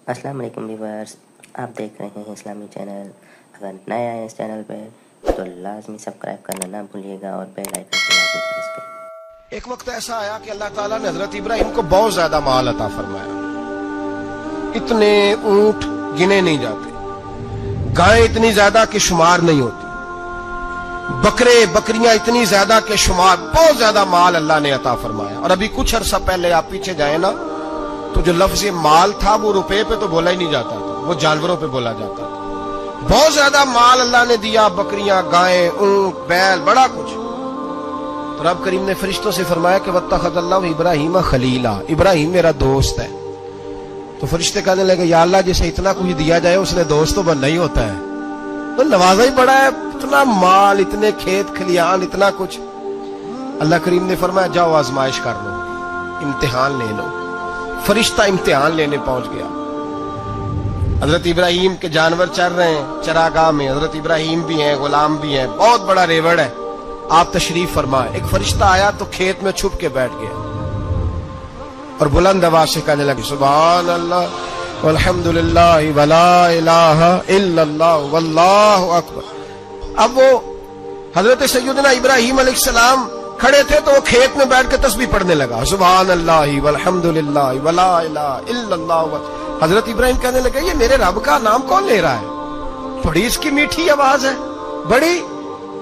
अस्सलाम वालेकुम व्यूअर्स, आप देख रहे हैं इस्लामी चैनल। अगर नए आए इस चैनल पे तो लाजमी सब्सक्राइब करना ना भूलिएगा और बेल आइकन को लाजमी प्रेस करें। एक वक्त ऐसा आया कि अल्लाह ताला ने हजरत इब्राहिम को बहुत ज्यादा माल अता फरमाया। इतने ऊंट गिने नहीं जाते, गायें इतनी ज्यादा कि शुमार नहीं होती, बकरे बकरियां इतनी ज्यादा कि शुमार, बहुत ज्यादा माल अल्लाह ने अता फरमाया। और अभी कुछ अरसा पहले आप पीछे जाए ना तो जो लफ्ज माल था वो रुपए पे तो बोला ही नहीं जाता था, वो जानवरों पे बोला जाता था। बहुत ज्यादा माल अल्लाह ने दिया, बकरियां, गायें, ऊंट, बैल, बड़ा कुछ। तो रब करीम ने फरिश्तों से फरमाया कि वत्तखज़ल्लाहु इब्राहीम खलीला, इब्राहिम मेरा दोस्त है। तो फरिश्ते कहने लगे या अल्लाह जिसे इतना कुछ दिया जाए उसने दोस्त तो बनना ही होता है, तो नवाजा ही बड़ा है, इतना माल, इतने खेत खलियान, इतना कुछ। अल्लाह करीम ने फरमाया जाओ आजमाइश कर लो, इम्तिहान ले लो। फरिश्ता इम्तिहान लेने पहुंच गया। हजरत इब्राहिम के जानवर चर रहे हैं चरागाह में, हजरत इब्राहिम भी हैं, गुलाम भी हैं, बहुत बड़ा रेवड़ है। आप तशरीफ फरमाए। एक फरिश्ता आया तो खेत में छुप के बैठ गया और बुलंद आवाज से कहने लगे सुभान अल्लाह वल्हम्दुलिल्लाह वला इलाहा इल्लल्लाह वल्लाहु अकबर। अब वो हजरत सैयदना इब्राहिम अलैहिस्सलाम खड़े थे तो वो खेत में बैठ के तस्बीह पढ़ने लगा, सुभान अल्लाह वल्हम्दुलिल्लाह वला इलाहा इल्लल्लाह। हजरत इब्राहिम कहने लगे ये मेरे रब का नाम कौन ले रहा है, बड़ी इसकी मीठी आवाज है, बड़ी,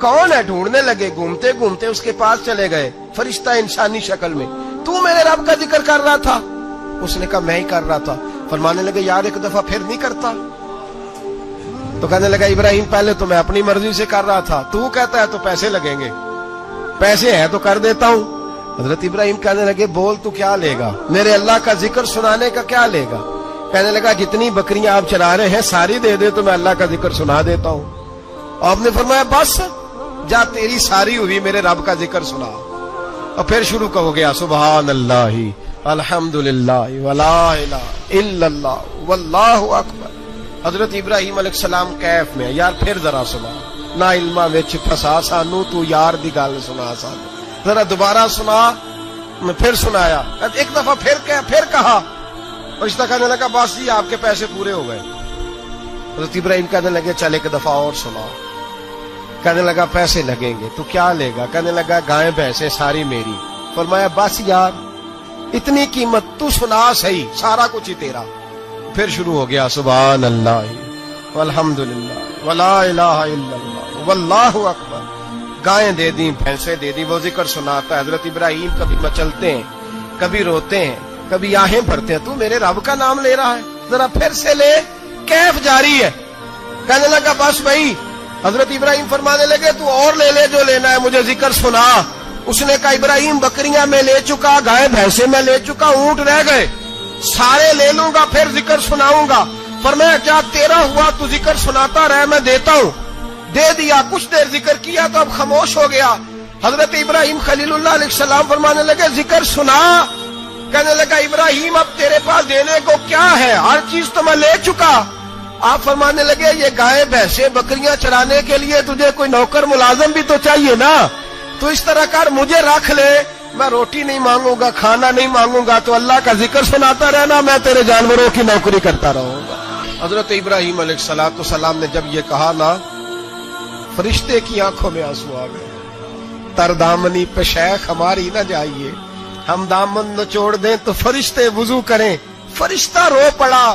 कौन है? ढूंढने लगे, घूमते घूमते उसके पास चले गए। फरिश्ता इंसानी शक्ल में, तू मेरे रब का जिक्र कर रहा था? उसने कहा मैं ही कर रहा था। फरमाने लगे यार एक दफा फिर नहीं करता? तो कहने लगा इब्राहिम पहले तो मैं अपनी मर्जी से कर रहा था, तू कहता है तो पैसे लगेंगे, पैसे है तो कर देता हूं। हजरत इब्राहिम कहने लगे बोल तू क्या लेगा, मेरे अल्लाह का जिक्र सुनाने का क्या लेगा? कहने लगा जितनी बकरियां आप चला रहे हैं सारी दे दे तो मैं अल्लाह का जिक्र सुना देता हूं। आपने फरमाया बस जा तेरी सारी हुई, मेरे रब का जिक्र सुना। और फिर शुरू हो गया सुभान अल्लाह अल्हम्दुलिल्लाह वला इलाहा इल्लल्लाह वल्लाहु अकबर। हजरत इब्राहिम अलैहिस्सलाम कैफ में, यार फिर जरा सुना, ना इल्मा विच फसा सानू, तू यार दी गल सुना सानू, जरा दोबारा सुना। मैं फिर सुनाया, एक दफा फिर कहा। रिश्ता कहने लगा बस जी आपके पैसे पूरे हो गए। हजरत इब्राहिम कहने लगे चल एक दफा और सुना। कहने लगा पैसे लगेंगे, तू क्या लेगा? कहने लगा गाय भैंसे सारी मेरी। फरमाया बस यार इतनी कीमत, तू सुना सही, सारा कुछ ही तेरा। फिर शुरू हो गया सुभान अल्लाह वल्हम्दुलिल्लाह वला इलाहा इल्लल्लाह वल्लाहु अकबर। गायें दे दी, भैंसे दे दी, वो जिक्र सुनाता है। हजरत इब्राहिम कभी मचलते हैं, कभी रोते हैं, कभी आहें भरते हैं, तू मेरे रब का नाम ले रहा है, जरा फिर से ले। कैफ जारी है। कहने लगा बस भाई। हजरत इब्राहिम फरमाने लगे तू और ले ले जो लेना है, मुझे जिक्र सुना। उसने कहा इब्राहिम बकरियां मैं ले चुका, गाय भैंसे मैं ले चुका, ऊंट रह गए, सारे ले लूंगा फिर जिक्र सुनाऊंगा। फरमाया क्या तेरा हुआ, तू जिक्र सुनाता रहे, मैं देता हूं। दे दिया, कुछ देर जिक्र किया तो अब खामोश हो गया। हजरत इब्राहिम खलीलुल्लाह अलैहिस्सलाम फरमाने लगे जिक्र सुना। कहने लगा इब्राहिम अब तेरे पास देने को क्या है, हर चीज तो मैं ले चुका। आप फरमाने लगे ये गाय भैंसे बकरियां चराने के लिए तुझे कोई नौकर मुलाजम भी तो चाहिए ना, तो इस तरह कर मुझे रख ले, मैं रोटी नहीं मांगूंगा, खाना नहीं मांगूंगा, तो अल्लाह का जिक्र सुनाता रहना, मैं तेरे जानवरों की नौकरी करता रहूंगा। हजरत इब्राहिम अलैहिस्सलाम ने जब ये कहा ना, फरिश्ते की आंखों में आंसू आ गए। तरदामनी पे शेख हमारी ना जाइए, हम दामन निचोड़ दें तो फरिश्ते वुजू करें। फरिश्ता रो पड़ा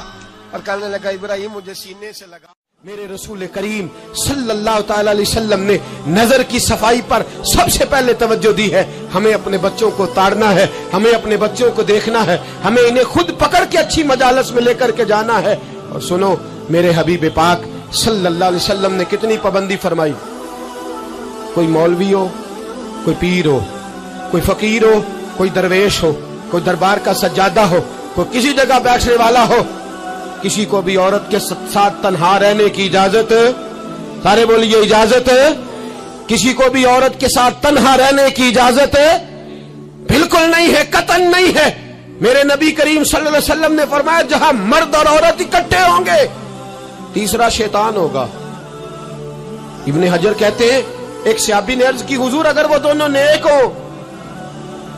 और कहने लगा इब्राहिम मुझे सीने से लगा। मेरे रसूल करीम सल्लल्लाहु ताला अलैहि वसल्लम ने नजर की सफाई पर सबसे पहले तवज्जो दी है। हमें अपने बच्चों को ताड़ना है, हमें अपने बच्चों को देखना है, हमें इन्हें खुद पकड़ के अच्छी मजालस में लेकर के जाना है। और सुनो मेरे हबीब पाक सल्लल्लाहु अलैहि वसल्लम ने कितनी पाबंदी फरमाई। कोई मौलवी हो, कोई पीर हो, कोई फकीर हो, कोई दरवेश हो, कोई दरबार का सज्जादा हो, कोई किसी जगह बैठने वाला हो, किसी को भी औरत के साथ तन्हा रहने की इजाजत, सारे बोलिए इजाजत, किसी को भी औरत के साथ तन्हा रहने की इजाजत बिल्कुल नहीं है, कतन नहीं है। मेरे नबी करीम सल्लल्लाहु अलैहि वसल्लम ने फरमाया जहां मर्द और औरत इकट्ठे होंगे तीसरा शैतान होगा। इब्ने हजर कहते हैं एक सहाबी ने अर्ज की हुजूर अगर वो दोनों नेक हो,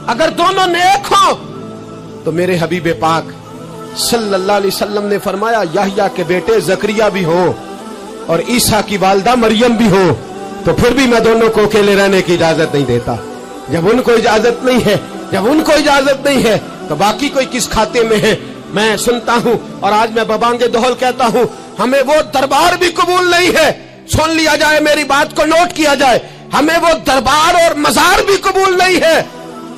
अगर दोनों नेक हो तो मेरे हबीब पाक सल्लल्लाहु अलैहि वसल्लम ने फरमाया याह्या के बेटे जकरिया भी हो और ईसा की वालदा मरियम भी हो, तो फिर भी मैं दोनों को अकेले रहने की इजाजत नहीं देता। जब उनको इजाजत नहीं है, जब उनको इजाजत नहीं है, तो बाकी कोई किस खाते में है। मैं सुनता हूं और आज मैं बबांगे दोहल कहता हूं, हमें वो दरबार भी कबूल नहीं है। सुन लिया जाए, मेरी बात को नोट किया जाए, हमें वो दरबार और मजार भी कबूल नहीं है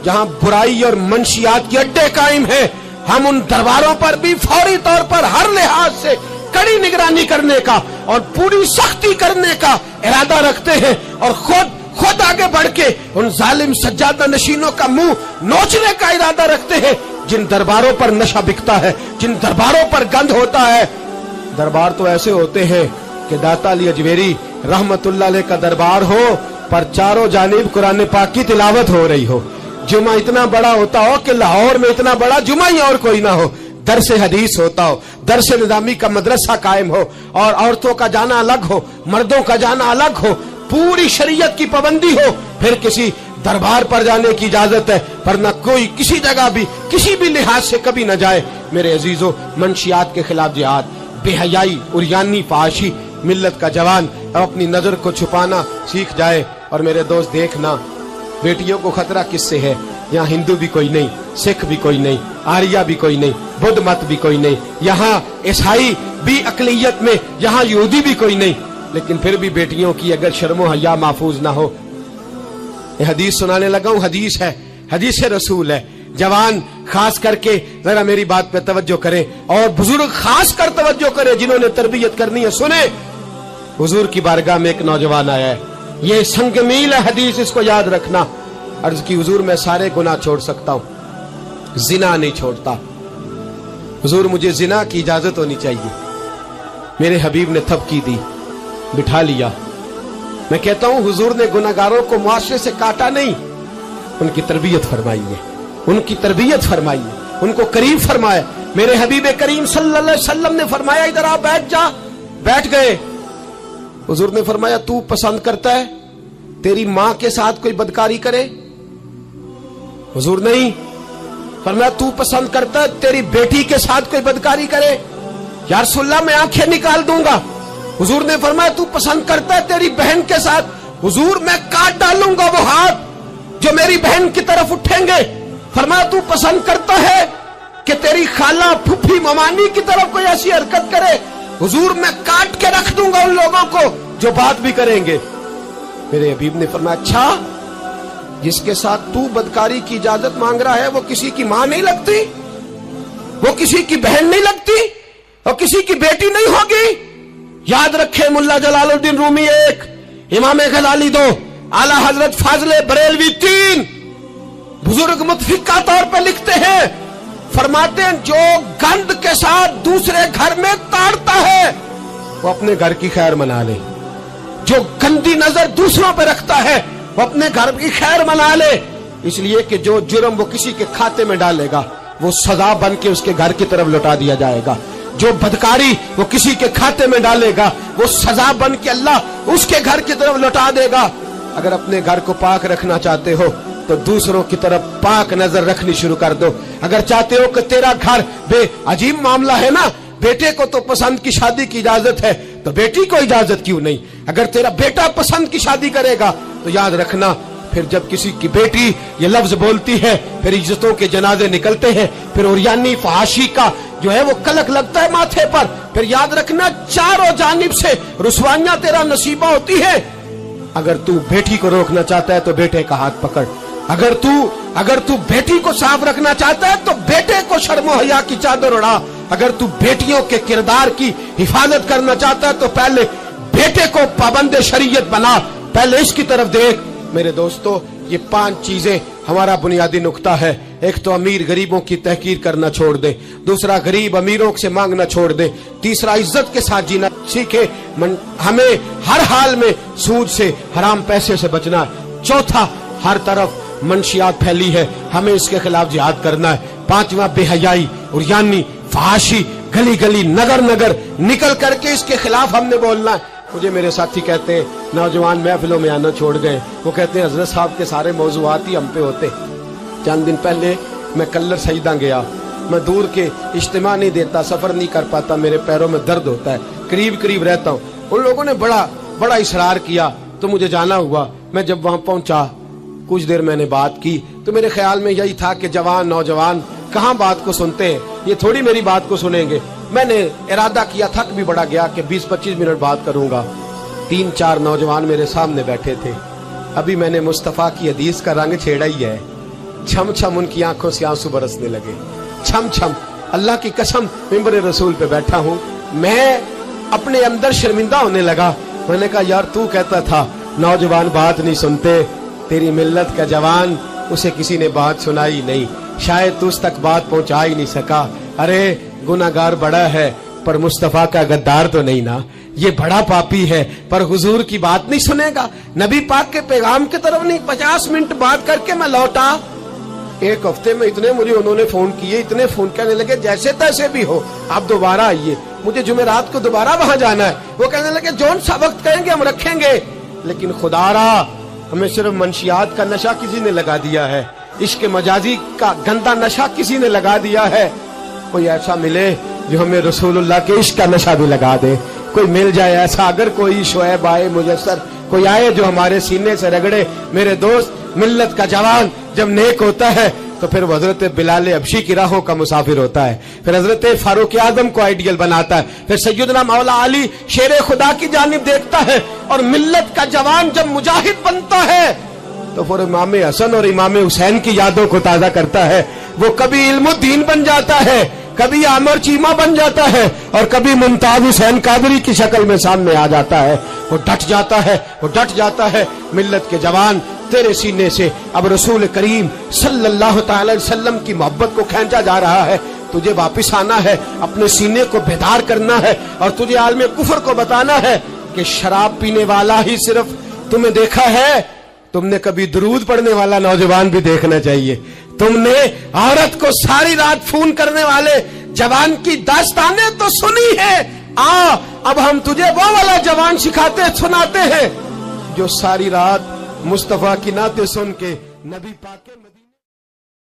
जहां बुराई और मंशियात के अड्डे कायम है। हम उन दरबारों पर भी फौरी तौर पर हर लिहाज से कड़ी निगरानी करने का और पूरी सख्ती करने का इरादा रखते हैं और खुद आगे बढ़ के उन जालिम सज्जादा नशीनों का मुंह नोचने का इरादा रखते हैं जिन दरबारों पर नशा बिकता है, जिन दरबारों पर गंद होता है। दरबार तो ऐसे होते हैं कि दाता अली अजमेरी रहमतुल्लाह अलैह का दरबार हो पर चारों जानिब कुरान पाक की तिलावत हो रही हो। जुमा इतना बड़ा होता हो कि लाहौर में इतना बड़ा जुमा ही और कोई ना हो। दरस हदीस होता हो, दरस निजामी का मदरसा कायम हो और औरतों का जाना अलग हो, मर्दों का जाना अलग हो, पूरी शरीयत की पाबंदी हो। फिर किसी दरबार पर जाने की इजाजत है, पर न कोई किसी जगह भी किसी भी लिहाज से कभी न जाए। मेरे अजीजों, मंशियात के खिलाफ जिहाद, बेहयाई, उरियानी, फाहशी, मिल्लत का जवान अब अपनी नजर को छुपाना सीख जाए। और मेरे दोस्त देखना, बेटियों को खतरा किससे है? यहाँ हिंदू भी कोई नहीं, सिख भी कोई नहीं, आर्या भी कोई नहीं, बुद्ध मत भी कोई नहीं, यहाँ ईसाई भी अकलियत में, यहाँ यहूदी भी कोई नहीं, लेकिन फिर भी बेटियों की अगर शर्मो हया महफूज ना हो। ये हदीस सुनाने लगा हूं, हदीस है, हदीस रसूल है। जवान खास करके जरा मेरी बात पे तवज्जो करें और बुजुर्ग खास कर तवज्जो करें जिन्होंने तरबियत करनी है। सुने, हुजूर की बारगाह में एक नौजवान आया है, ये संगमील है हदीस, इसको याद रखना। अर्ज की, हुजूर मैं सारे गुनाह छोड़ सकता हूं, जिना नहीं छोड़ता। हुजूर मुझे जिना की इजाजत होनी चाहिए। मेरे हबीब ने थपकी दी, बिठा लिया। मैं कहता हूं हुजूर ने गुनाहगारों को मुआशरे से काटा नहीं, उनकी तरबियत फरमाई है, उनकी तरबियत फरमाई है, उनको करीब फरमाया। मेरे हबीब करीम सल्लल्लाहु अलैहि वसल्लम ने फरमाया इधर आ, बैठ जा। बैठ गए। हुजूर ने फरमाया तू पसंद करता है तेरी मां के साथ कोई बदकारी करे? हुजूर नहीं। फरमाया तू पसंद करता है तेरी बेटी के साथ कोई बदकारी करे? या रसूलल्लाह मैं आंखें निकाल दूंगा। हुजूर ने फरमाया तू पसंद करता है तेरी बहन के साथ? हुजूर मैं काट डालूंगा वो हाथ जो मेरी बहन की तरफ उठेंगे। फरमाया तू पसंद करता है कि तेरी खाला, फुफी, ममानी की तरफ कोई ऐसी हरकत करे? हुजूर मैं काट के रख दूंगा उन लोगों को जो बात भी करेंगे। मेरे हबीब ने फरमाया अच्छा, जिसके साथ तू बदकारी की इजाजत मांग रहा है वो किसी की मां नहीं लगती, वो किसी की बहन नहीं लगती, वो किसी की बेटी नहीं होगी? याद रखे, मुल्ला जलालुद्दीन रूमी 1, इमाम गजाली 2, आला हजरत फाजले बरेलवी 3, बुजुर्ग मुतफिका तौर पर लिखते हैं, फरमाते हैं जो गंद के साथ दूसरे घर में ताड़ता है वो अपने घर की खैर मना ले, जो गंदी नजर दूसरों पे रखता है वो अपने घर की खैर मना ले। इसलिए कि जो जुर्म वो किसी के खाते में डालेगा वो सजा बन के उसके घर की तरफ लौटा दिया जाएगा, जो बदकारी वो किसी के खाते में डालेगा वो सजा बन के अल्लाह उसके घर की तरफ लौटा देगा। अगर अपने घर को पाक रखना चाहते हो तो दूसरों की तरफ पाक नजर रखनी शुरू कर दो। अगर चाहते हो कि तेरा घर अजीब मामला है ना, बेटे को तो पसंद की शादी की इजाजत है तो बेटी को इजाजत क्यों नहीं? अगर तेरा बेटा पसंद की शादी करेगा तो याद रखना, फिर जब किसी की बेटी ये लफ्ज बोलती है फिर इज्जतों के जनाजे निकलते हैं, फिर उरियानी फहाशी का जो है वो कलक लगता है माथे पर। फिर याद रखना चारों जानिब से रुसवाइयां तेरा नसीबा होती है। अगर तू बेटी को रोकना चाहता है तो बेटे का हाथ पकड़, अगर तू बेटी को साफ रखना चाहता है तो बेटे को शर्मो हया की चादर उड़ा, अगर तू बेटियों के किरदार की हिफाजत करना चाहता है तो पहले बेटे को पाबंद शरीयत बना, पहले इसकी तरफ देख। मेरे दोस्तों, ये 5 चीजें हमारा बुनियादी नुक्ता है। एक तो अमीर गरीबों की तहकीर करना छोड़ दे, दूसरा गरीब अमीरों से मांगना छोड़ दे, तीसरा इज्जत के साथ जीना सीखे, हमें हर हाल में सूद से, हराम पैसे से बचना है। चौथा, हर तरफ मंशियात फैली है, हमें इसके खिलाफ जिहाद करना है। 5वां, बेहयाई, उरियानी, फहाशी, गली गली, नगर नगर निकल करके इसके खिलाफ हमने बोलना है। मुझे मेरे साथी कहते हैं नौजवान महफिलों में आना छोड़ गए, वो कहते हैं हजरत साहब के सारे मौजूआत ही हम पे होते। चंद दिन पहले मैं कल्लर सईदा गया, मैं दूर के इज्तिमा नहीं देता, सफर नहीं कर पाता, मेरे पैरों में दर्द होता है, करीब करीब रहता हूँ। उन लोगों ने बड़ा इसरार किया तो मुझे जाना हुआ। मैं जब वहां पहुंचा, कुछ देर मैंने बात की तो मेरे ख्याल में यही था कि जवान नौजवान कहाँ बात को सुनते हैं, ये थोड़ी मेरी बात को सुनेंगे। मैंने इरादा किया, थक भी बड़ा गया कि 20-25 मिनट बात करूंगा। 3-4 नौजवान मेरे सामने बैठे थे। अभी मैंने मुस्तफा की हदीस का रंग छेड़ा ही है। छम छम उनकी आंखों से आंसू बरसने लगे, छम छम। अल्लाह की कसम, मिंबर रसूल पे बैठा हूँ, मैं अपने अंदर शर्मिंदा होने लगा। मैंने कहा यार तू कहता था नौजवान बात नहीं सुनते, तेरी मिल्लत का जवान, उसे किसी ने बात सुनाई नहीं, शायद तू उस तक बात पहुंचा ही नहीं सका। अरे गुनाहगार बड़ा है पर मुस्तफा का गद्दार तो नहीं ना, ये बड़ा पापी है पर हुजूर की बात नहीं सुनेगा, नबी पाक के पैगाम की तरफ नहीं। 50 मिनट बात करके मैं लौटा। एक हफ्ते में इतने मुझे उन्होंने फोन किए, इतने फोन करने लगे जैसे तैसे भी हो आप दोबारा आइए, मुझे जुमेरात को दोबारा वहां जाना है। वो कहने लगे जौन सा वक्त कहेंगे हम रखेंगे, लेकिन खुदारा हमें सिर्फ मंशियात का नशा किसी ने लगा दिया है, इश्क मजाजी का गंदा नशा किसी ने लगा दिया है। कोई ऐसा मिले जो हमें रसूलुल्लाह के इश्क का नशा भी लगा दे, कोई मिल जाए ऐसा। अगर कोई शोएब आए, मुजस्सर कोई आए जो हमारे सीने से रगड़े। मेरे दोस्त, मिल्लत का जवान जब नेक होता है तो फिर हजरत बिलाल हबशी की राहों का मुसाफिर होता है, फिर हजरत फारूक आजम को आइडियल बनाता है, फिर सैयदना मौला अली शेरे खुदा की जानिब देखता है। और मिल्लत का जवान जब मुजाहिद बनता है तो फिर इमाम हसन और इमाम हुसैन की यादों को ताजा करता है। वो कभी इल्मुद्दीन बन जाता है, कभी आमर चीमा बन जाता है, और कभी मुमताज हुसैन कादरी की शक्ल में सामने आ जाता है। वो डट जाता है, वो डट जाता है। मिल्लत के जवान, तेरे सीने से अब रसूल करीम सल्लल्लाहु अलैहि वसल्लम की मोहब्बत को खींचा जा रहा है। तुझे वापिस आना है, अपने सीने को बेदार करना है, और तुझे आलमे कुफर को बताना है कि शराब पीने वाला ही सिर्फ तुम्हें देखा है, तुमने कभी दुरूद पढ़ने वाला नौजवान भी देखना चाहिए। तुमने औरत को सारी रात फोन करने वाले जवान की दास्तानें तो सुनी है। अब हम तुझे वो वाला जवान सिखाते सुनाते हैं जो सारी रात मुस्तफा की नाते सुन के नबी पाक के